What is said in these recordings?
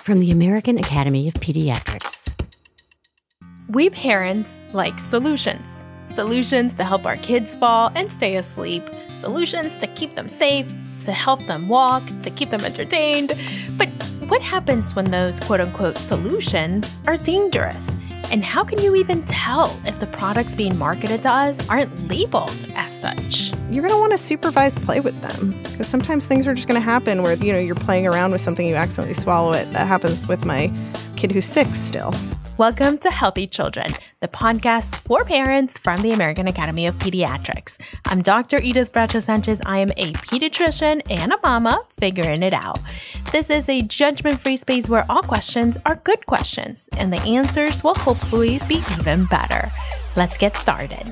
from the American Academy of Pediatrics. We parents like solutions. Solutions to help our kids fall and stay asleep. Solutions to keep them safe, to help them walk, to keep them entertained. But what happens when those quote-unquote solutions are dangerous? And how can you even tell if the products being marketed to us aren't labeled as such? You're going to want to supervise play with them because sometimes things are just going to happen where, you're playing around with something, you accidentally swallow it. That happens with my kid who's 6 still. Welcome to Healthy Children, the podcast for parents from the American Academy of Pediatrics. I'm Dr. Edith Bracho Sanchez. I am a pediatrician and a mama figuring it out. This is a judgment-free space where all questions are good questions, and the answers will hopefully be even better. Let's get started.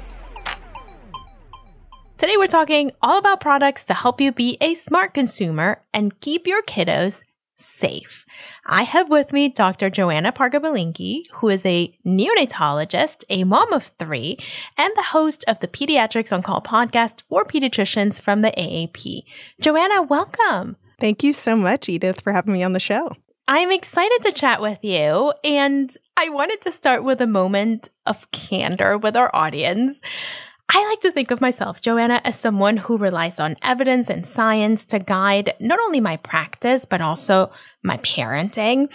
Today we're talking all about products to help you be a smart consumer and keep your kiddos safe. I have with me Dr. Joanna Parga-Belinkie, who is a neonatologist, a mom of 3, and the host of the Pediatrics on Call podcast for pediatricians from the AAP. Joanna, welcome. Thank you so much, Edith, for having me on the show. I'm excited to chat with you, and I wanted to start with a moment of candor with our audience. I like to think of myself, Joanna, as someone who relies on evidence and science to guide not only my practice, but also my parenting.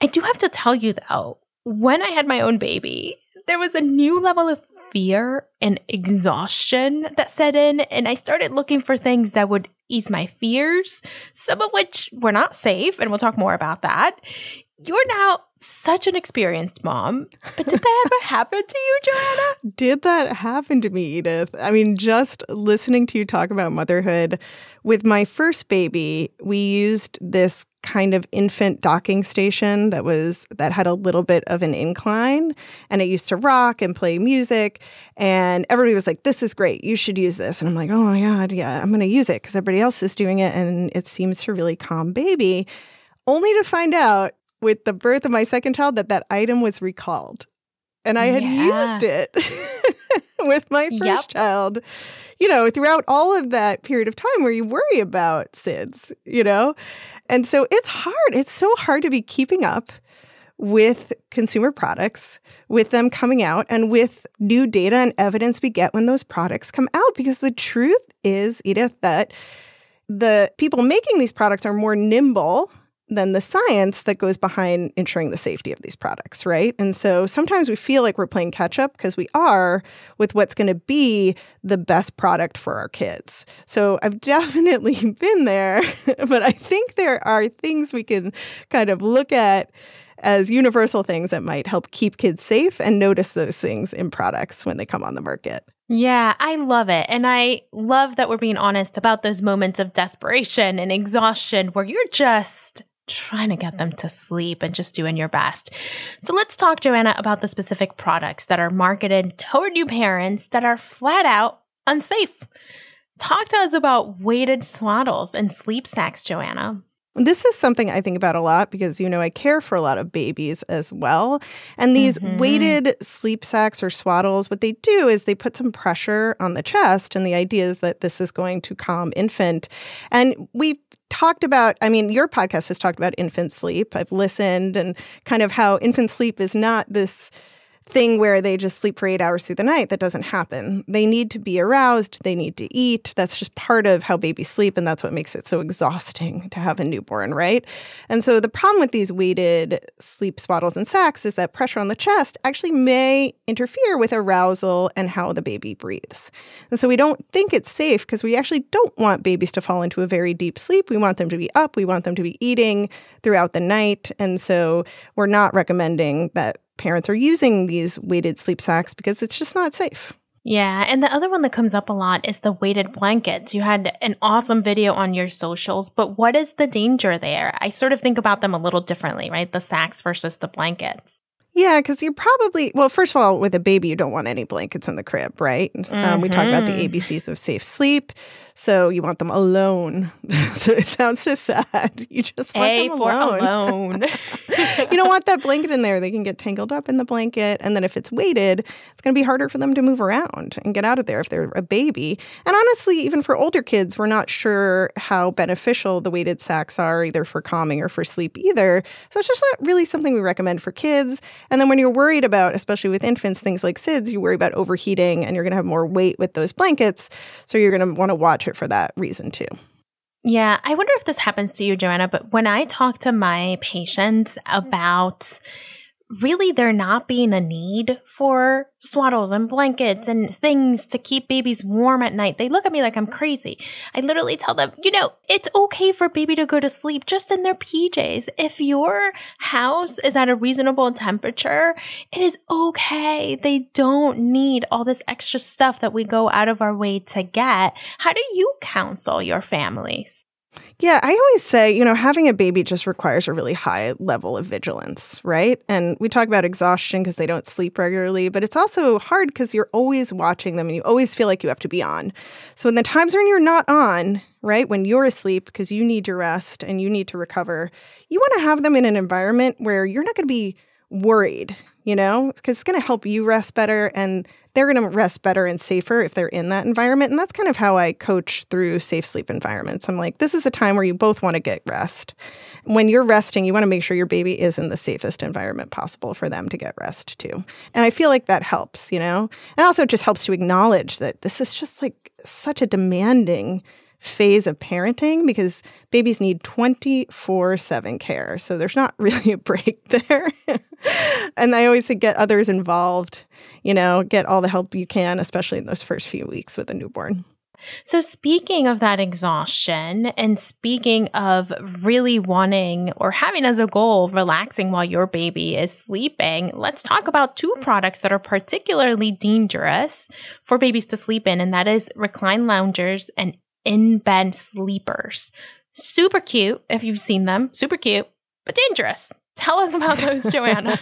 I do have to tell you, though, when I had my own baby, there was a new level of fear and exhaustion that set in, and I started looking for things that would ease my fears, some of which were not safe, and we'll talk more about that. You're now such an experienced mom, but did that ever happen to you, Joanna? Did that happen to me, Edith? I mean, just listening to you talk about motherhood, with my first baby, we used this kind of infant docking station that had a little bit of an incline, and it used to rock and play music, and everybody was like, "This is great, you should use this." And I'm like, "Oh my God, yeah, I'm going to use it because everybody else is doing it, and it seems to really calm baby," only to find out with the birth of my second child that item was recalled. And I had used it with my first child, throughout all of that period of time where you worry about SIDS, And so it's hard. It's so hard to be keeping up with consumer products, with them coming out, and with new data and evidence we get when those products come out. Because the truth is, Edith, that the people making these products are more nimble than the science that goes behind ensuring the safety of these products, right? And so sometimes we feel like we're playing catch up because we are with what's going to be the best product for our kids. So I've definitely been there, but I think there are things we can kind of look at as universal things that might help keep kids safe and notice those things in products when they come on the market. Yeah, I love it. And I love that we're being honest about those moments of desperation and exhaustion where you're just trying to get them to sleep and just doing your best. So let's talk, Joanna, about the specific products that are marketed toward new parents that are flat out unsafe. Talk to us about weighted swaddles and sleep sacks, Joanna. This is something I think about a lot because, I care for a lot of babies as well. And these weighted sleep sacks or swaddles, what they do is they put some pressure on the chest. And the idea is that this is going to calm infant. And we've talked about, your podcast has talked about infant sleep. I've listened and kind of how infant sleep is not this thing where they just sleep for 8 hours through the night. That doesn't happen. They need to be aroused. They need to eat. That's just part of how babies sleep, and that's what makes it so exhausting to have a newborn, right? And so the problem with these weighted sleep swaddles and sacks is that pressure on the chest actually may interfere with arousal and how the baby breathes. And so we don't think it's safe because we actually don't want babies to fall into a very deep sleep. We want them to be up. We want them to be eating throughout the night. And so we're not recommending that parents are using these weighted sleep sacks because it's just not safe. Yeah. And the other one that comes up a lot is the weighted blankets. You had an awesome video on your socials, but what is the danger there? I sort of think about them a little differently, right? The sacks versus the blankets. Yeah, because you're probably, well, first of all, with a baby, you don't want any blankets in the crib, right? We talk about the ABCs of safe sleep. So you want them alone. So it sounds so sad. You just want them alone. A for alone. don't want that blanket in there. They can get tangled up in the blanket. And then if it's weighted, it's going to be harder for them to move around and get out of there if they're a baby. And honestly, even for older kids, we're not sure how beneficial the weighted sacks are, either for calming or for sleep either. So it's just not really something we recommend for kids. And then when you're worried about, especially with infants, things like SIDS, you worry about overheating and you're going to have more weight with those blankets. So you're going to want to watch it for that reason too. Yeah, I wonder if this happens to you, Joanna, but when I talk to my patients about really there not being a need for swaddles and blankets and things to keep babies warm at night, they look at me like I'm crazy. I literally tell them, it's okay for baby to go to sleep just in their PJs. If your house is at a reasonable temperature, it is okay. They don't need all this extra stuff that we go out of our way to get. How do you counsel your families? Yeah, I always say, having a baby just requires a really high level of vigilance, right? And we talk about exhaustion because they don't sleep regularly, but it's also hard because you're always watching them and you always feel like you have to be on. So in the times when you're not on, right, when you're asleep because you need your rest and you need to recover, you want to have them in an environment where you're not going to be worried, because it's going to help you rest better and they're going to rest better and safer if they're in that environment. And that's kind of how I coach through safe sleep environments. I'm like, this is a time where you both want to get rest. When you're resting, you want to make sure your baby is in the safest environment possible for them to get rest too. And I feel like that helps, And also it just helps to acknowledge that this is just like such a demanding phase of parenting because babies need 24/7 care. So there's not really a break there. And I always say get others involved, get all the help you can, especially in those first few weeks with a newborn. So speaking of that exhaustion and speaking of really wanting or having as a goal relaxing while your baby is sleeping, let's talk about two products that are particularly dangerous for babies to sleep in, and that is recline loungers and in-bed sleepers. Super cute if you've seen them. Super cute, but dangerous. Tell us about those, Joanna.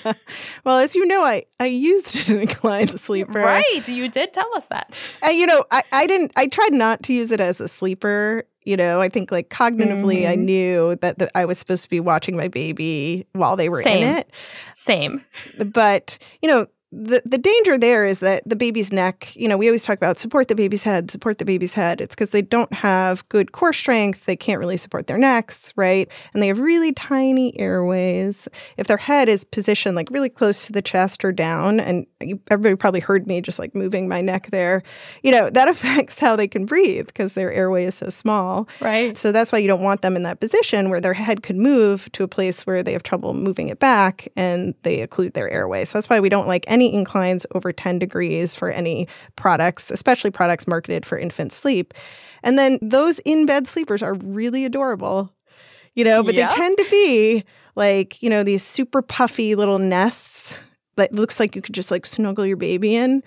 Well, as you know, I used an reclined sleeper. Right. You did tell us that. I tried not to use it as a sleeper. I think like cognitively, I knew that I was supposed to be watching my baby while they were in it. Same. But, the danger there is that the baby's neck, we always talk about support the baby's head. It's because they don't have good core strength. They can't really support their necks, right? And they have really tiny airways. If their head is positioned like really close to the chest or down, and everybody probably heard me just like moving my neck there, that affects how they can breathe because their airway is so small. Right. So that's why you don't want them in that position where their head could move to a place where they have trouble moving it back and they occlude their airway. So that's why we don't like any inclines over 10 degrees for any products, especially products marketed for infant sleep. And then those in-bed sleepers are really adorable, but they tend to be like, these super puffy little nests that looks like you could just like snuggle your baby in.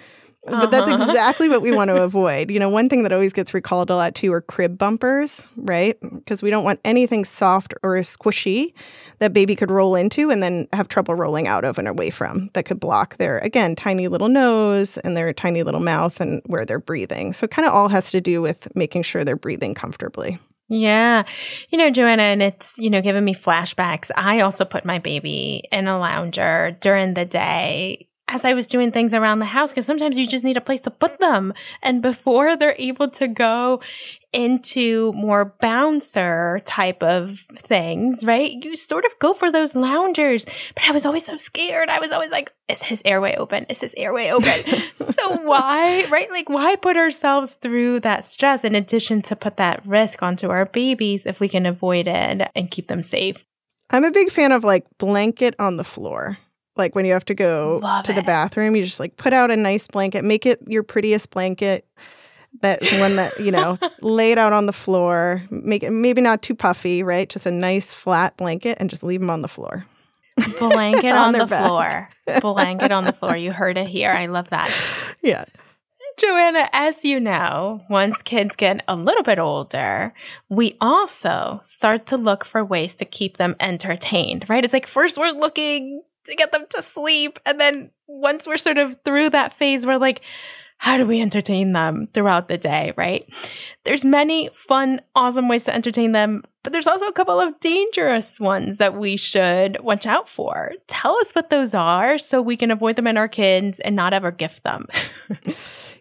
But that's exactly what we want to avoid. One thing that always gets recalled a lot too are crib bumpers, right? Because we don't want anything soft or squishy that baby could roll into and then have trouble rolling out of and away from that could block their, again, tiny little nose and their tiny little mouth and where they're breathing. So it kind of all has to do with making sure they're breathing comfortably. Yeah. Joanna, and it's, giving me flashbacks. I also put my baby in a lounger during the day as I was doing things around the house, because sometimes you just need a place to put them. And before they're able to go into more bouncer type of things, right? You sort of go for those loungers. But I was always so scared. I was always like, is his airway open? Is his airway open? So why, right? Like, why put ourselves through that stress in addition to put that risk onto our babies if we can avoid it and keep them safe? I'm a big fan of like blanket on the floor. Like when you have to go to the bathroom, you just like put out a nice blanket, make it your prettiest blanket. That's one that, lay it out on the floor, make it maybe not too puffy, right? Just a nice flat blanket and just leave them on the floor. Blanket on the floor. Blanket on the floor. You heard it here. I love that. Yeah. Joanna, as you know, once kids get a little bit older, we also start to look for ways to keep them entertained, right? It's like first we're looking to get them to sleep. And then once we're sort of through that phase, we're like, how do we entertain them throughout the day, right? There's many fun, awesome ways to entertain them, but there's also a couple of dangerous ones that we should watch out for. Tell us what those are so we can avoid them in our kids and not ever gift them.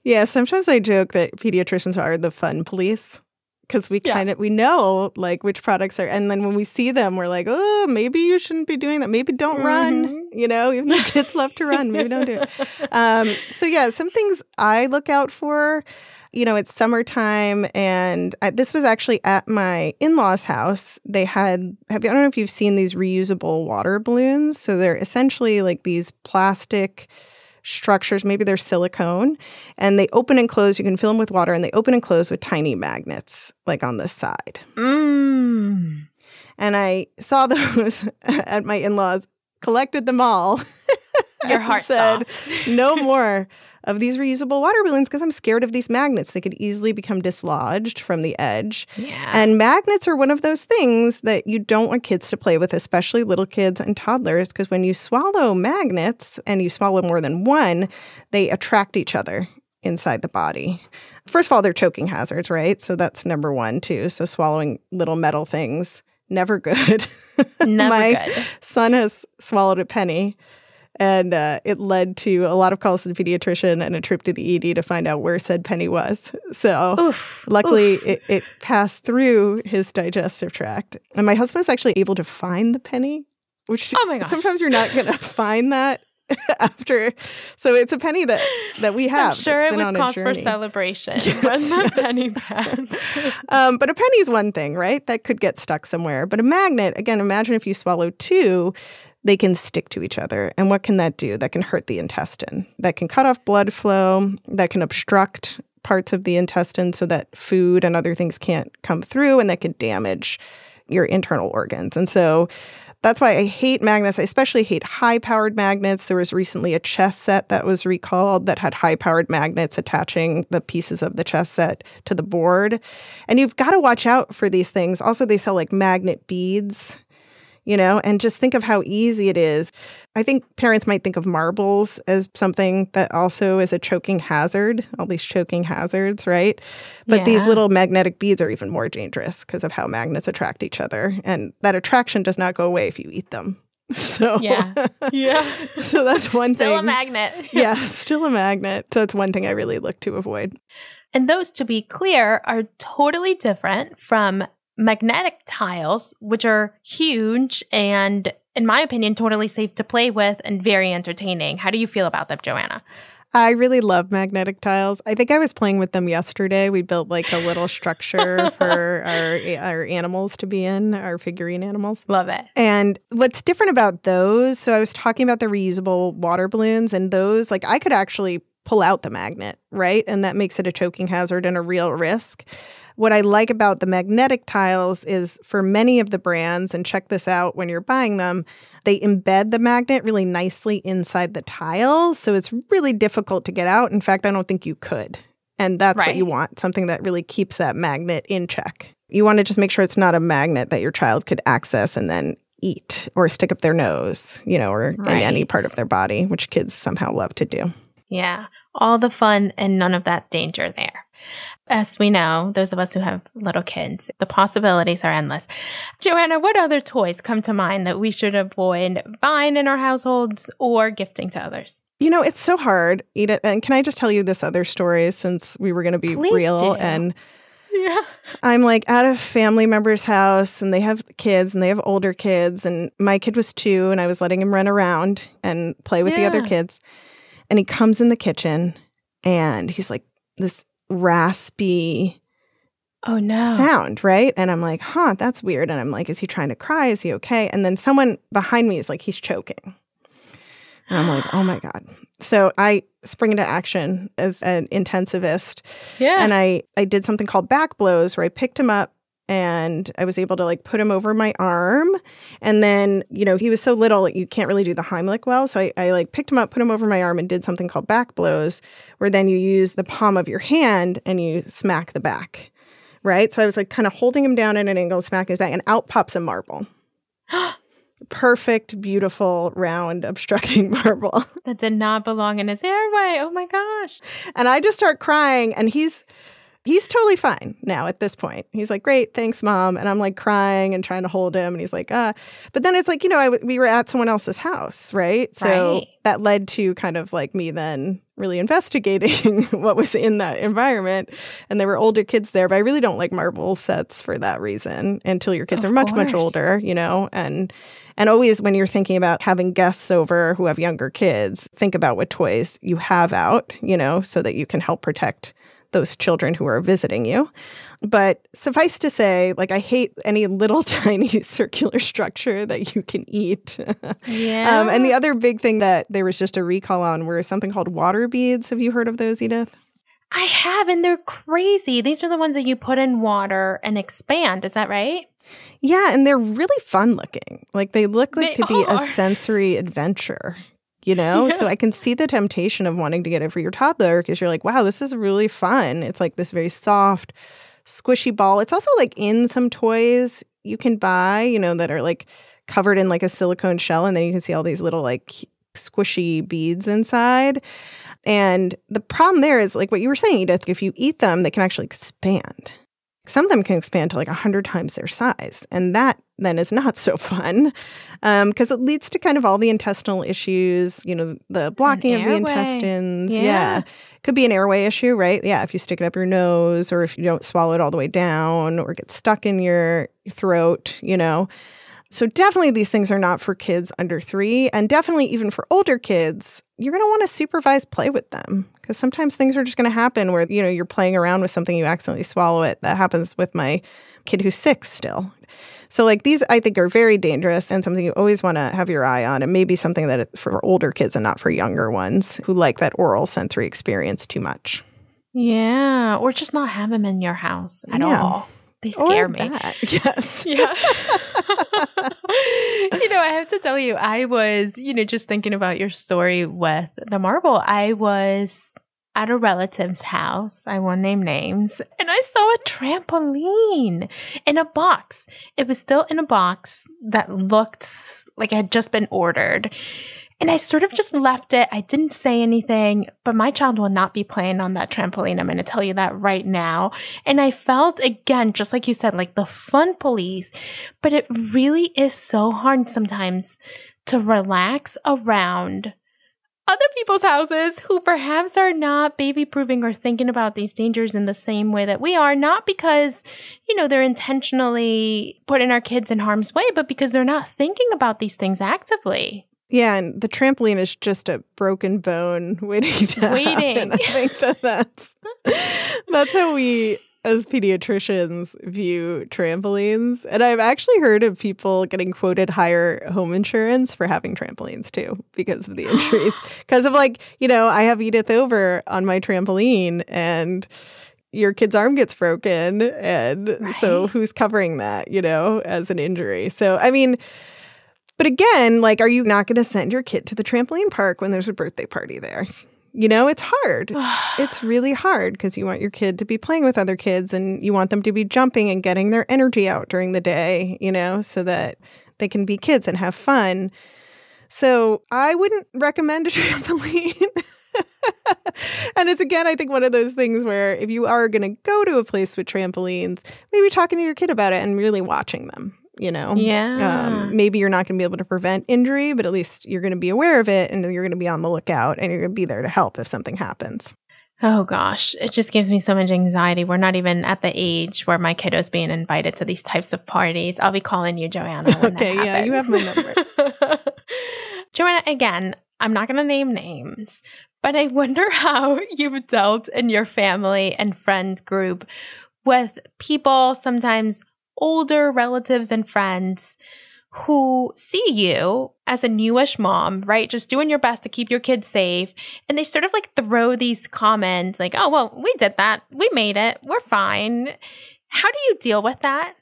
Yeah, sometimes I joke that pediatricians are the fun police. Because we we know like which products are, and then when we see them, we're like, oh, maybe you shouldn't be doing that. Maybe don't run, even though kids love to run, maybe don't do it. So yeah, some things I look out for, it's summertime, and this was actually at my in-laws' house. They had, I don't know if you've seen these reusable water balloons. So they're essentially like these plastic structures, maybe they're silicone, and they open and close. You can fill them with water, and they open and close with tiny magnets, like on the side. And I saw those at my in-laws, collected them all. Your heart said, stopped. No more of these reusable water balloons because I'm scared of these magnets. They could easily become dislodged from the edge. Yeah. And magnets are one of those things that you don't want kids to play with, especially little kids and toddlers, because when you swallow magnets and you swallow more than one, they attract each other inside the body. First of all, they're choking hazards, right? So that's number one, too. So swallowing little metal things, never good. My son has swallowed a penny. And it led to a lot of calls to the pediatrician and a trip to the ED to find out where said penny was. So luckily, it passed through his digestive tract. And my husband was actually able to find the penny, which sometimes you're not going to find that after. So it's a penny that we have. I'm sure it was cause for celebration when the penny passed. But a penny's one thing, right? That could get stuck somewhere. But a magnet, again, imagine if you swallow two, they can stick to each other. And what can that do? That can hurt the intestine. That can cut off blood flow. That can obstruct parts of the intestine so that food and other things can't come through, and that can damage your internal organs. And so that's why I hate magnets. I especially hate high-powered magnets. There was recently a chess set that was recalled that had high-powered magnets attaching the pieces of the chess set to the board. And you've got to watch out for these things. Also, they sell like magnet beads, and just think of how easy it is. I think parents might think of marbles as something that also is a choking hazard, all these choking hazards, right? But these little magnetic beads are even more dangerous because of how magnets attract each other. And that attraction does not go away if you eat them. So so that's one thing. Still a magnet. Yeah, still a magnet. So it's one thing I really look to avoid. And those, to be clear, are totally different from magnetic tiles, which are huge and, in my opinion, totally safe to play with and very entertaining. How do you feel about them, Joanna? I really love magnetic tiles. I think I was playing with them yesterday. We built like a little structure for our animals to be in, our figurine animals. Love it. And what's different about those, so I was talking about the reusable water balloons, and those, like I could actually pull out the magnet, right? And that makes it a choking hazard and a real risk. What I like about the magnetic tiles is for many of the brands, and check this out when you're buying them, they embed the magnet really nicely inside the tile. So it's really difficult to get out. In fact, I don't think you could. And that's what you want, something that really keeps that magnet in check. You want to just make sure it's not a magnet that your child could access and then eat or stick up their nose, or in any part of their body, which kids somehow love to do. Yeah, all the fun and none of that danger there. As we know, those of us who have little kids, the possibilities are endless. Joanna, what other toys come to mind that we should avoid buying in our households or gifting to others? It's so hard, Edith. And can I just tell you this other story since we were going to be real? Do. And I'm like at a family member's house and they have kids and they have older kids. And my kid was 2 and I was letting him run around and play with the other kids. And he comes in the kitchen and he's like this raspy sound, right? And I'm like, that's weird. And I'm like, is he trying to cry? Is he okay? And then someone behind me is like, he's choking. And I'm like, oh my God. So I spring into action as an intensivist. Yeah. And I did something called back blows where I picked him up and I was able to like put him over my arm. And then, he was so little, you can't really do the Heimlich well. So I like picked him up, put him over my arm and did something called back blows where then you use the palm of your hand and you smack the back, right? So I was like kind of holding him down at an angle, smacking his back, and out pops a marble. perfect, beautiful, round, obstructing marble. That did not belong in his airway. Oh my gosh. And I just start crying, and he's totally fine now at this point. He's like, great, thanks, Mom. And I'm like crying and trying to hold him. And he's like, But then it's like, we were at someone else's house, right? So that led to kind of like me then really investigating what was in that environment. And there were older kids there, but I really don't like marble sets for that reason until your kids are much, much older, And always when you're thinking about having guests over who have younger kids, think about what toys you have out, so that you can help protect those children who are visiting you. But suffice to say, like, I hate any little tiny circular structure that you can eat. Yeah. And the other big thing that there was just a recall on were something called water beads. Have you heard of those, Edith? I have, and they're crazy. These are the ones that you put in water and expand. Is that right? Yeah, and they're really fun looking. Like, they look like to be a sensory adventure. Yeah. So I can see the temptation of wanting to get it for your toddler because you're like, wow, this is really fun. It's like this very soft, squishy ball. It's also like in some toys you can buy, that are like covered in like a silicone shell. And then you can see all these little like squishy beads inside. And the problem there is like what you were saying, Edith, if you eat them, they can actually expand. Some of them can expand to like 100 times their size. And that then is not so fun because it leads to kind of all the intestinal issues, the blocking of the intestines. Yeah. Could be an airway issue, right? Yeah. If you stick it up your nose or if you don't swallow it all the way down or get stuck in your throat, So definitely these things are not for kids under 3. And definitely even for older kids, you're going to want to supervise play with them. Because sometimes things are just going to happen where, you're playing around with something, you accidentally swallow it. That happens with my kid who's 6 still. So like these, I think, are very dangerous and something you always want to have your eye on. And maybe something that it's for older kids and not for younger ones who like that oral sensory experience too much. Yeah. Or just not have them in your house at all. They scare me. Yes. Yeah. I have to tell you, I was, just thinking about your story with the marble. I was at a relative's house. I won't name names. And I saw a trampoline in a box. It was still in a box that looked like it had just been ordered. And I sort of just left it. I didn't say anything, but my child will not be playing on that trampoline. I'm going to tell you that right now. And I felt, again, just like you said, like the fun police, but it really is so hard sometimes to relax around other people's houses who perhaps are not baby-proofing or thinking about these dangers in the same way that we are, not because, they're intentionally putting our kids in harm's way, but because they're not thinking about these things actively. Yeah, and the trampoline is just a broken bone waiting to happen. I think that's how we, as pediatricians, view trampolines. And I've actually heard of people getting quoted higher home insurance for having trampolines, too, because of the injuries. Because of I have Edith over on my trampoline, and your kid's arm gets broken. And so who's covering that, as an injury? So, but again, are you not going to send your kid to the trampoline park when there's a birthday party there? It's hard. It's really hard because you want your kid to be playing with other kids and you want them to be jumping and getting their energy out during the day, so that they can be kids and have fun. So I wouldn't recommend a trampoline. And it's, again, I think one of those things where if you are going to go to a place with trampolines, maybe talking to your kid about it and really watching them. Yeah. Maybe you're not going to be able to prevent injury, but at least you're going to be aware of it and you're going to be on the lookout and you're going to be there to help if something happens. Oh, gosh. It just gives me so much anxiety. We're not even at the age where my kiddo's being invited to these types of parties. I'll be calling you, Joanna, when that happens. Yeah, you have my number. Joanna, again, I'm not going to name names, but I wonder how you've dealt in your family and friend group with people, sometimes older relatives and friends, who see you as a newish mom, right? Just doing your best to keep your kids safe. And they sort of throw these comments like, oh, well, we did that. We made it. We're fine. How do you deal with that?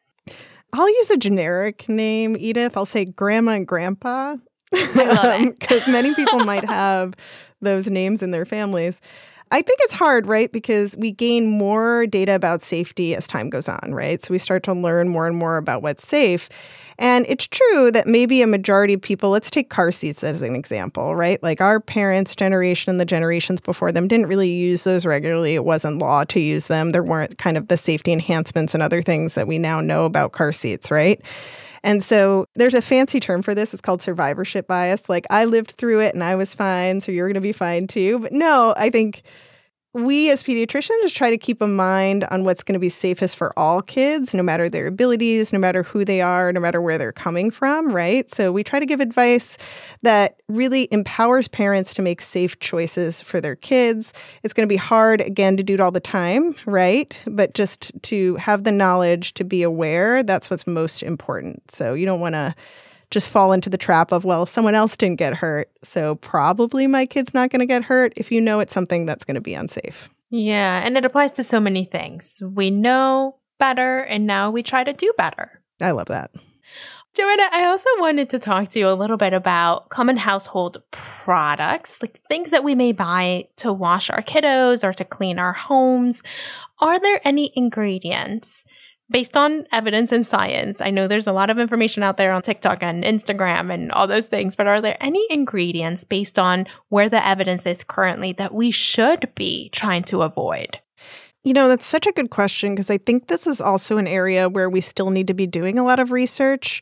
I'll use a generic name, Edith. I'll say grandma and grandpa. I love it. Because many people might have those names in their families. I think it's hard, right? Because we gain more data about safety as time goes on, right? So we start to learn more and more about what's safe. And it's true that maybe a majority of people, let's take car seats as an example, right? Like our parents' generation and the generations before them didn't really use those regularly. It wasn't law to use them. There weren't kind of the safety enhancements and other things that we now know about car seats, right? And so there's a fancy term for this. It's called survivorship bias. Like I lived through it and I was fine, so you're going to be fine too. But no, I think we as pediatricians just try to keep a mind on what's going to be safest for all kids, no matter their abilities, no matter who they are, no matter where they're coming from, right? So we try to give advice that really empowers parents to make safe choices for their kids. It's going to be hard, again, to do it all the time, right? But just to have the knowledge to be aware, that's what's most important. So you don't want to just fall into the trap of, well, someone else didn't get hurt, so probably my kid's not going to get hurt if you know it's something that's going to be unsafe. Yeah, and it applies to so many things. We know better, and now we try to do better. I love that. Joanna, I also wanted to talk to you a little bit about common household products, like things that we may buy to wash our kiddos or to clean our homes. Are there any ingredients based on evidence and science? I know there's a lot of information out there on TikTok and Instagram and all those things, but are there any ingredients based on where the evidence is currently that we should be trying to avoid? You know, that's such a good question because I think this is also an area where we still need to be doing a lot of research.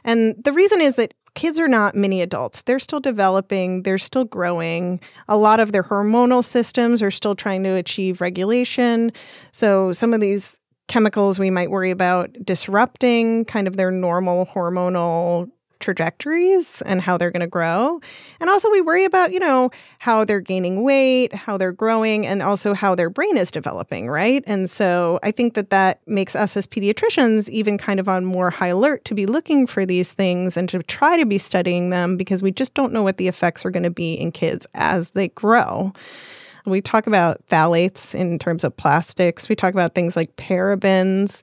And the reason is that kids are not mini adults. They're still developing. They're still growing. A lot of their hormonal systems are still trying to achieve regulation. So some of these chemicals we might worry about disrupting kind of their normal hormonal trajectories and how they're going to grow. And also we worry about, you know, how they're gaining weight, how they're growing, and also how their brain is developing, right? And so I think that that makes us as pediatricians even kind of on more high alert to be looking for these things and to try to be studying them because we just don't know what the effects are going to be in kids as they grow. We talk about phthalates in terms of plastics. We talk about things like parabens,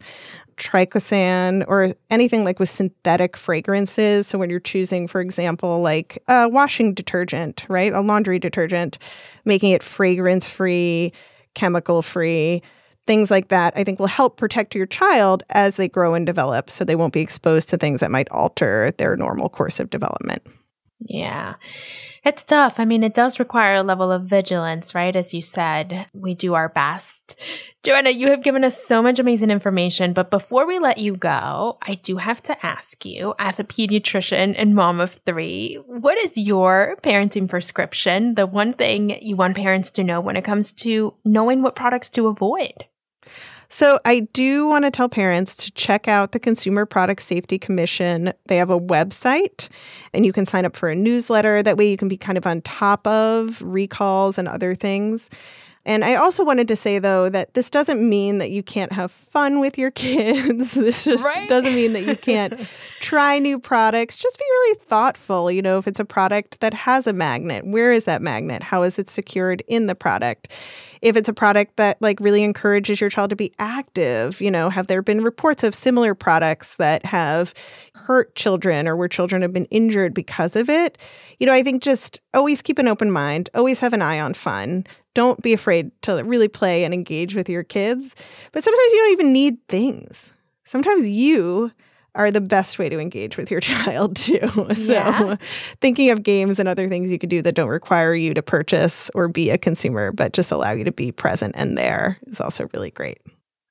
triclosan, or anything like with synthetic fragrances. So when you're choosing, for example, like a washing detergent, right? A laundry detergent, making it fragrance-free, chemical-free, things like that, I think will help protect your child as they grow and develop so they won't be exposed to things that might alter their normal course of development. Yeah. It's tough. I mean, it does require a level of vigilance, right? As you said, we do our best. Joanna, you have given us so much amazing information, but before we let you go, I do have to ask you, as a pediatrician and mom of 3, what is your parenting prescription, the one thing you want parents to know when it comes to knowing what products to avoid? So I do want to tell parents to check out the Consumer Product Safety Commission. They have a website, and you can sign up for a newsletter. That way you can be kind of on top of recalls and other things. And I also wanted to say, though, that this doesn't mean that you can't have fun with your kids. This just doesn't mean that you can't try new products. Just be really thoughtful. You know, if it's a product that has a magnet, where is that magnet? How is it secured in the product? If it's a product that like really encourages your child to be active, you know, have there been reports of similar products that have hurt children or where children have been injured because of it? You know, I think just always keep an open mind, always have an eye on fun. Don't be afraid to really play and engage with your kids. But sometimes you don't even need things. Sometimes you are the best way to engage with your child, too. So thinking of games and other things you could do that don't require you to purchase or be a consumer, but just allow you to be present and there is also really great.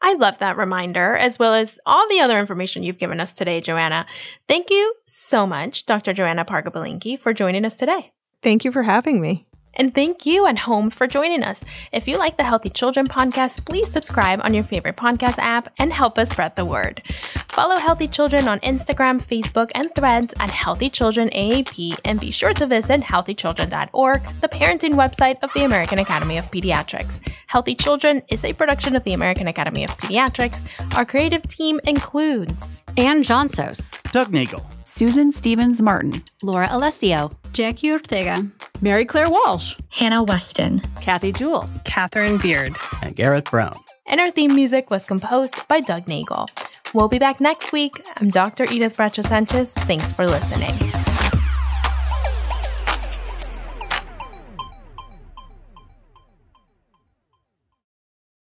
I love that reminder, as well as all the other information you've given us today, Joanna. Thank you so much, Dr. Joanna Parga-Belinkie, for joining us today. Thank you for having me. And thank you at home for joining us. If you like the Healthy Children podcast, please subscribe on your favorite podcast app and help us spread the word. Follow Healthy Children on Instagram, Facebook, and Threads at Healthy Children AAP, and be sure to visit healthychildren.org, the parenting website of the American Academy of Pediatrics. Healthy Children is a production of the American Academy of Pediatrics. Our creative team includes Ann Johnsos, Doug Nagel, Susan Stevens-Martin, Laura Alessio, Jackie Ortega, Mary Claire Walsh, Hannah Weston, Kathy Jewell, Catherine Beard, and Garrett Brown. And our theme music was composed by Doug Nagel. We'll be back next week. I'm Dr. Edith Bracha Sanchez. Thanks for listening.